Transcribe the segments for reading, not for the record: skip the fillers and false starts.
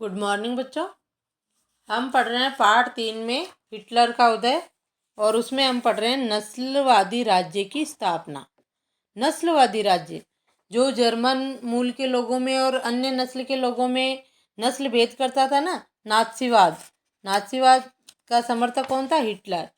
Good morning बच्चों। हम पढ़ रहे हैं पार्ट 3 में हिटलर का उदय, और उसमें हम पढ़ रहे हैं नस्लवादी राज्य की स्थापना। नस्लवादी राज्य जो जर्मन मूल के लोगों में और अन्य नस्ल के लोगों में नस्ल भेद करता था ना, नाथसीवाद। नाथसीवाद का समर्थक कौन था? हिटलर।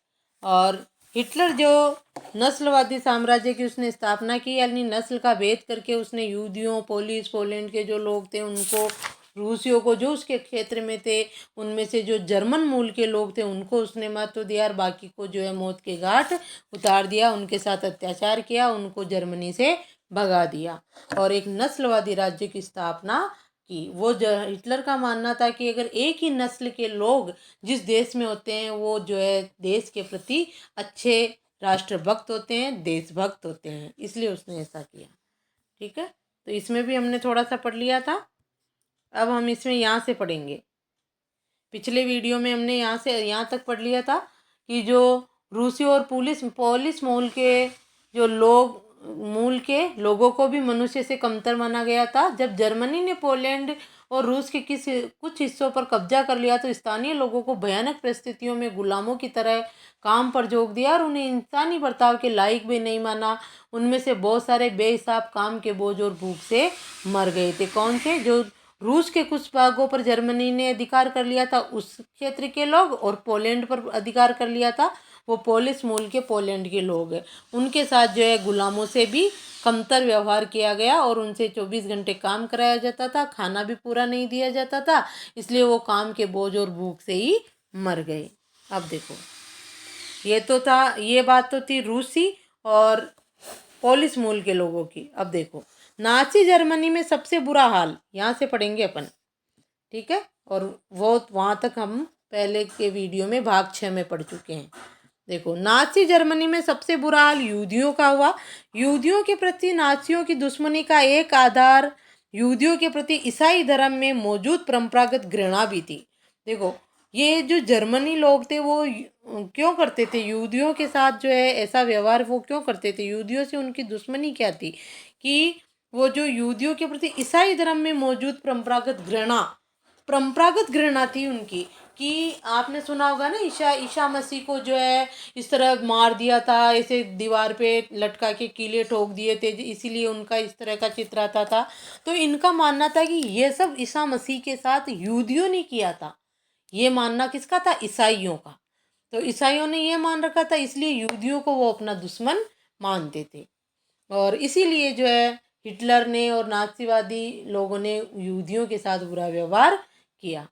और हिटलर जो नस्लवादी साम्राज्य की उसने स्थापना की, यानी नस्ल का भेद करके उसने यहूदियों, पोलैंड के जो लोग थे उनको, रूसियों को जो उसके क्षेत्र में थे, उनमें से जो जर्मन मूल के लोग थे उनको उसने महत्व दिया, और बाकी को जो है मौत के घाट उतार दिया, उनके साथ अत्याचार किया, उनको जर्मनी से भगा दिया और एक नस्लवादी राज्य की स्थापना की। वो हिटलर का मानना था कि अगर एक ही नस्ल के लोग जिस देश में होते हैं वो जो है देश के प्रति अच्छे राष्ट्रभक्त होते हैं, देशभक्त होते हैं, इसलिए उसने ऐसा किया। ठीक है, तो इसमें भी हमने थोड़ा सा पढ़ लिया था। अब हम इसमें यहाँ से पढ़ेंगे। पिछले वीडियो में हमने यहाँ से यहाँ तक पढ़ लिया था कि जो रूसी और पोलिश मूल के लोगों को भी मनुष्य से कमतर माना गया था। जब जर्मनी ने पोलैंड और रूस के कुछ हिस्सों पर कब्जा कर लिया तो स्थानीय लोगों को भयानक परिस्थितियों में गुलामों की तरह काम पर झोंक दिया और उन्हें इंसानी बर्ताव के लायक भी नहीं माना। उनमें से बहुत सारे बेहिसाब काम के बोझ और भूख से मर गए थे। कौन से? जो रूस के कुछ भागों पर जर्मनी ने अधिकार कर लिया था उस क्षेत्र के लोग, और पोलैंड पर अधिकार कर लिया था वो पोलिश मूल के पोलैंड के लोग हैं। उनके साथ जो है गुलामों से भी कमतर व्यवहार किया गया और उनसे 24 घंटे काम कराया जाता था, खाना भी पूरा नहीं दिया जाता था, इसलिए वो काम के बोझ और भूख से ही मर गए। अब देखो, ये बात तो थी रूसी और पोलिश मूल के लोगों की। अब देखो, नाची जर्मनी में सबसे बुरा हाल, यहाँ से पढ़ेंगे अपन। ठीक है, और वो वहाँ तक हम पहले के वीडियो में भाग 6 में पढ़ चुके हैं। देखो, नाची जर्मनी में सबसे बुरा हाल यहूदियों का हुआ। यहूदियों के प्रति नाचियों की दुश्मनी का एक आधार यहूदियों के प्रति ईसाई धर्म में मौजूद परंपरागत घृणा भी थी। देखो, ये जो जर्मनी लोग थे वो क्यों करते थे यहूदियों के साथ जो है ऐसा व्यवहार, वो क्यों करते थे? यहूदियों से उनकी दुश्मनी क्या थी कि वो जो यहूदियों के प्रति ईसाई धर्म में मौजूद परंपरागत घृणा थी उनकी। कि आपने सुना होगा ना, ईशा मसीह को जो है इस तरह मार दिया था, ऐसे दीवार पे लटका के कीले ठोक दिए थे, इसीलिए उनका इस तरह का चित्र आता था। तो इनका मानना था कि ये सब ईसा मसीह के साथ यहूदियों ने किया था। ये मानना किसका था? ईसाइयों का। तो ईसाइयों ने ये मान रखा था, इसलिए यहूदियों को वो अपना दुश्मन मानते थे, और इसीलिए जो है हिटलर ने और नाज़ीवादी लोगों ने यहूदियों के साथ बुरा व्यवहार किया।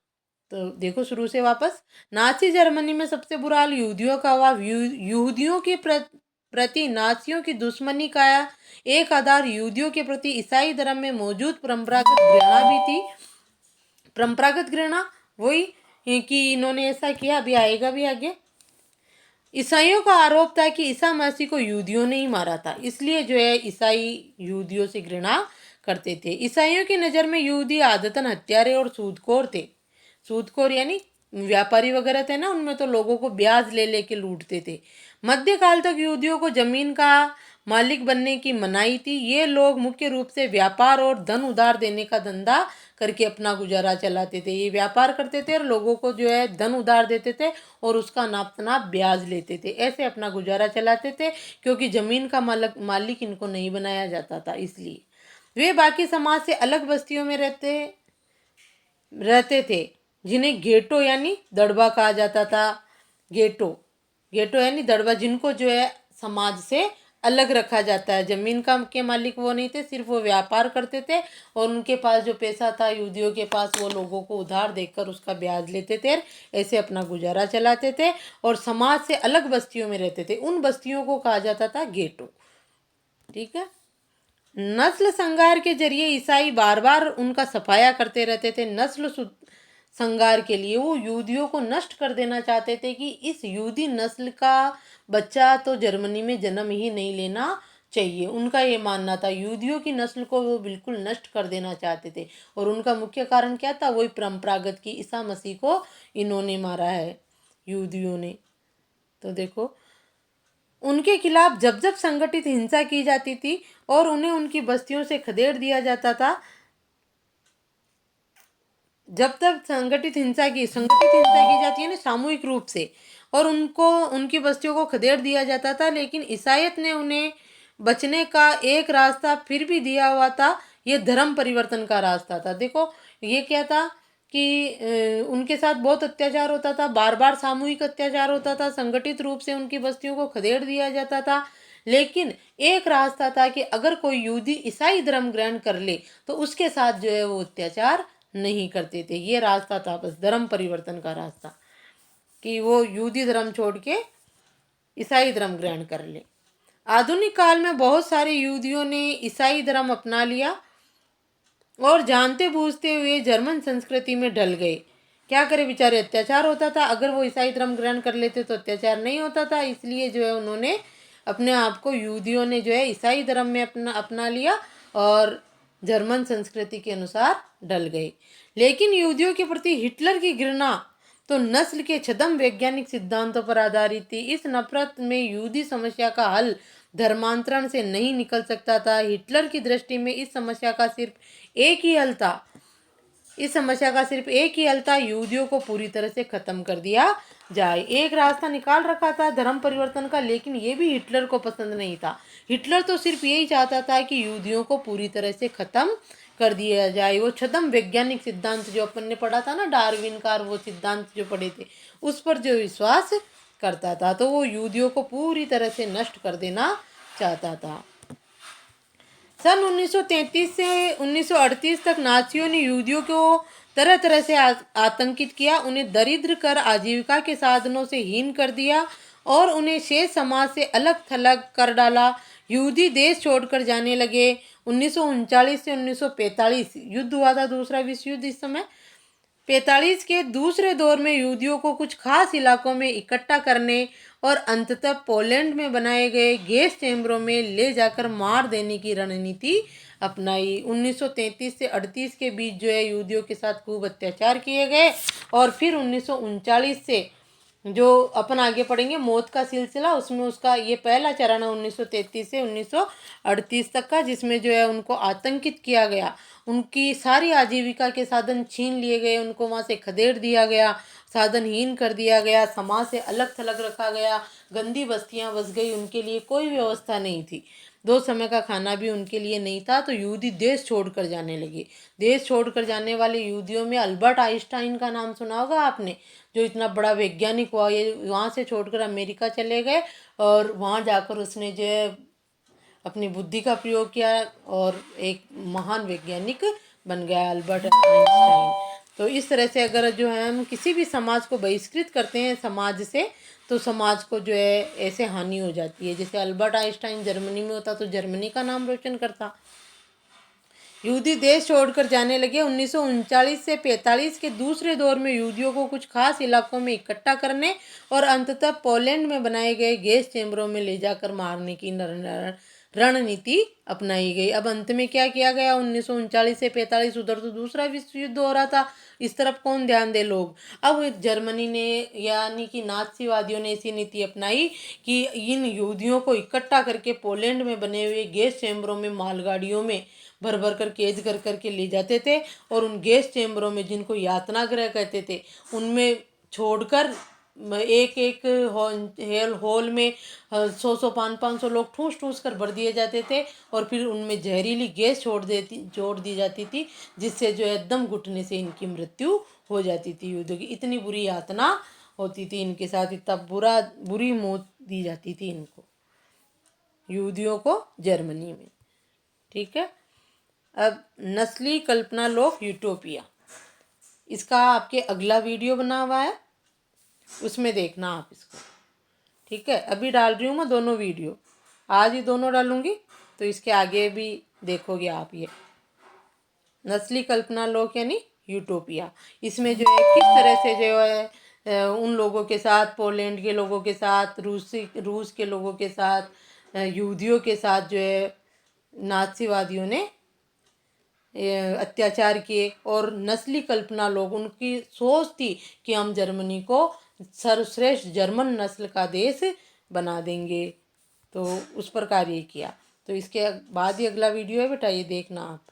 तो देखो शुरू से वापस, नाची जर्मनी में सबसे बुरा हाल यहूदियों का हुआ। यहूदियों के प्रति नाचियों की दुश्मनी का एक आधार यहूदियों के प्रति ईसाई धर्म में मौजूद परंपरागत घृणा भी थी। परंपरागत घृणा वही कि इन्होंने ऐसा किया, अभी आएगा भी आगे। ईसाइयों का आरोप था कि ईसा मसीह को यहूदियों ने ही मारा था, इसलिए जो है ईसाई यहूदियों से घृणा करते थे। ईसाइयों की नज़र में यहूदी आदतन हत्यारे और सूदखोर थे। सूदखोर यानी व्यापारी वगैरह थे ना, उनमें तो लोगों को ब्याज ले लेके लूटते थे। मध्यकाल तक यहूदियों को जमीन का मालिक बनने की मनाही थी। ये लोग मुख्य रूप से व्यापार और धन उधार देने का धंधा करके अपना गुजारा चलाते थे। ये व्यापार करते थे और लोगों को जो है धन उधार देते थे और उसका नापतना ब्याज लेते थे, ऐसे अपना गुजारा चलाते थे, क्योंकि ज़मीन का मालिक इनको नहीं बनाया जाता था। इसलिए वे बाकी समाज से अलग बस्तियों में रहते थे, जिन्हें गेटो यानी दड़बा कहा जाता था। गेटो गेटो यानी दड़बा, जिनको जो है समाज से अलग रखा जाता है। ज़मीन का के मालिक वो नहीं थे, सिर्फ वो व्यापार करते थे और उनके पास जो पैसा था यहूदियों के पास, वो लोगों को उधार देकर उसका ब्याज लेते थे, ऐसे अपना गुजारा चलाते थे और समाज से अलग बस्तियों में रहते थे। उन बस्तियों को कहा जाता था गेटो। ठीक है, नस्ल संहार के जरिए ईसाई बार बार उनका सफाया करते रहते थे। संहार के लिए वो यहूदियों को नष्ट कर देना चाहते थे कि इस यहूदी नस्ल का बच्चा तो जर्मनी में जन्म ही नहीं लेना चाहिए। उनका ये मानना था, यहूदियों की नस्ल को वो बिल्कुल नष्ट कर देना चाहते थे। और उनका मुख्य कारण क्या था? वही परंपरागत की ईसा मसीह को इन्होंने मारा है यहूदियों ने। तो देखो, उनके खिलाफ जब जब संगठित हिंसा की जाती थी और उन्हें उनकी बस्तियों से खदेड़ दिया जाता था, जब तक संगठित हिंसा की जाती है ना सामूहिक रूप से, और उनको उनकी बस्तियों को खदेड़ दिया जाता था, लेकिन ईसाईयत ने उन्हें बचने का एक रास्ता फिर भी दिया हुआ था। ये धर्म परिवर्तन का रास्ता था। देखो ये क्या था कि उनके साथ बहुत अत्याचार होता था, बार बार सामूहिक अत्याचार होता था, संगठित रूप से उनकी बस्तियों को खदेड़ दिया जाता था, लेकिन एक रास्ता था कि अगर कोई यहूदी ईसाई धर्म ग्रहण कर ले तो उसके साथ जो है वो अत्याचार नहीं करते थे। ये रास्ता था बस धर्म परिवर्तन का रास्ता, कि वो यहूदी धर्म छोड़ के ईसाई धर्म ग्रहण कर ले। आधुनिक काल में बहुत सारे यहूदियों ने ईसाई धर्म अपना लिया और जानते बूझते हुए जर्मन संस्कृति में ढल गए। क्या करे बेचारे, अत्याचार होता था, अगर वो ईसाई धर्म ग्रहण कर लेते तो अत्याचार नहीं होता था, इसलिए जो है उन्होंने अपने आप को, यहूदियों ने जो है ईसाई धर्म में अपना लिया और जर्मन संस्कृति के अनुसार ढल गए। लेकिन यहूदियों के प्रति हिटलर की घृणा तो नस्ल के छद्म वैज्ञानिक सिद्धांतों पर आधारित थी। इस नफरत में यहूदी समस्या का हल धर्मांतरण से नहीं निकल सकता था। हिटलर की दृष्टि में इस समस्या का सिर्फ एक ही हल था। यहूदियों को पूरी तरह से खत्म कर दिया जाए। एक रास्ता निकाल रखा था धर्म परिवर्तन का, लेकिन ये भी हिटलर को पसंद नहीं था। हिटलर तो सिर्फ यही चाहता था कि यहूदियों को पूरी तरह से खत्म कर दिया जाए। वो छद्म वैज्ञानिक सिद्धांत जो अपन ने पढ़ा था ना, डार्विन का, वो सिद्धांत जो पढ़े थे, उस पर जो विश्वास करता था, तो वो यहूदियों को पूरी तरह से नष्ट कर देना चाहता था। सन 1933 से 1938 तक नाजियों ने यहूदियों को तरह तरह से आतंकित किया। उन्हें दरिद्र कर आजीविका के साधनों से हीन कर दिया और उन्हें शेष समाज से अलग थलग कर डाला। यहूदी देश छोड़कर जाने लगे। 1939 से 1945 युद्ध हुआ था, दूसरा विश्व युद्ध। इस समय 45 के दूसरे दौर में यहूदियों को कुछ खास इलाकों में इकट्ठा करने और अंततः पोलैंड में बनाए गए गैस चैम्बरों में ले जाकर मार देने की रणनीति अपनाई। 1933 से 38 के बीच जो है यहूदियों के साथ खूब अत्याचार किए गए, और फिर 1939 से जो अपन आगे पढ़ेंगे मौत का सिलसिला, उसमें उसका ये पहला चरण है 1933 से 1938 तक का, जिसमें जो है उनको आतंकित किया गया, उनकी सारी आजीविका के साधन छीन लिए गए, उनको वहाँ से खदेड़ दिया गया, साधनहीन कर दिया गया, समाज से अलग थलग रखा गया, गंदी बस्तियाँ बस गई, उनके लिए कोई व्यवस्था नहीं थी, 2 समय का खाना भी उनके लिए नहीं था। तो यहूदी देश छोड़कर जाने लगे। देश छोड़कर जाने वाले यहूदियों में अल्बर्ट आइंस्टाइन का नाम सुना होगा आपने, जो इतना बड़ा वैज्ञानिक हुआ। ये वहाँ से छोड़कर अमेरिका चले गए और वहाँ जाकर उसने जो है अपनी बुद्धि का प्रयोग किया और एक महान वैज्ञानिक बन गया अल्बर्ट आइंस्टाइन। तो इस तरह से अगर जो है हम किसी भी समाज को बहिष्कृत करते हैं समाज से, तो समाज को जो है ऐसे हानि हो जाती है। जैसे अल्बर्ट आइंस्टाइन जर्मनी में होता तो जर्मनी का नाम रोशन करता। यहूदी देश छोड़कर जाने लगे। 1939 से 45 के दूसरे दौर में यहूदियों को कुछ खास इलाकों में इकट्ठा करने और अंततः पोलैंड में बनाए गए गैस चैम्बरों में ले जाकर मारने की रणनीति अपनाई गई। अब अंत में क्या किया गया, 1939 से 45, उधर तो दूसरा विश्व युद्ध हो रहा था, इस तरफ कौन ध्यान दे लोग। अब जर्मनी ने यानी कि नाज़ीवादियों ने ऐसी नीति अपनाई कि इन यहूदियों को इकट्ठा करके पोलैंड में बने हुए गैस चैम्बरों में मालगाड़ियों में भर भर कर कैद कर करके ले जाते थे, और उन गैस चैम्बरों में, जिनको यातना गृह कहते थे, उनमें छोड़कर एक एक हॉल में 100 500 लोग ठूस ठूस कर भर दिए जाते थे, और फिर उनमें जहरीली गैस छोड़ दी जाती थी, जिससे जो एकदम घुटने से इनकी मृत्यु हो जाती थी। युद्ध की इतनी बुरी यातना होती थी इनके साथ, इतना बुरी मौत दी जाती थी इनको, यहूदियों को जर्मनी में। ठीक है। अब नस्ली कल्पना लोक यूटोपिया, इसका आपके अगला वीडियो बना हुआ है, उसमें देखना आप इसको। ठीक है। अभी डाल रही हूँ मैं दोनों वीडियो, आज ही दोनों डालूंगी, तो इसके आगे भी देखोगे आप। ये नस्ली कल्पना लोक यानी यूटोपिया, इसमें जो है किस तरह से जो है उन लोगों के साथ, पोलैंड के लोगों के साथ, रूस के लोगों के साथ, यहूदियों के साथ जो है नाज़ीवादियों ने अत्याचार किए। और नस्ली कल्पना लोग, उनकी सोच थी कि हम जर्मनी को सर्वश्रेष्ठ जर्मन नस्ल का देश बना देंगे, तो उस पर कार्य किया। तो इसके बाद ही अगला वीडियो है बेटा, ये देखना आप।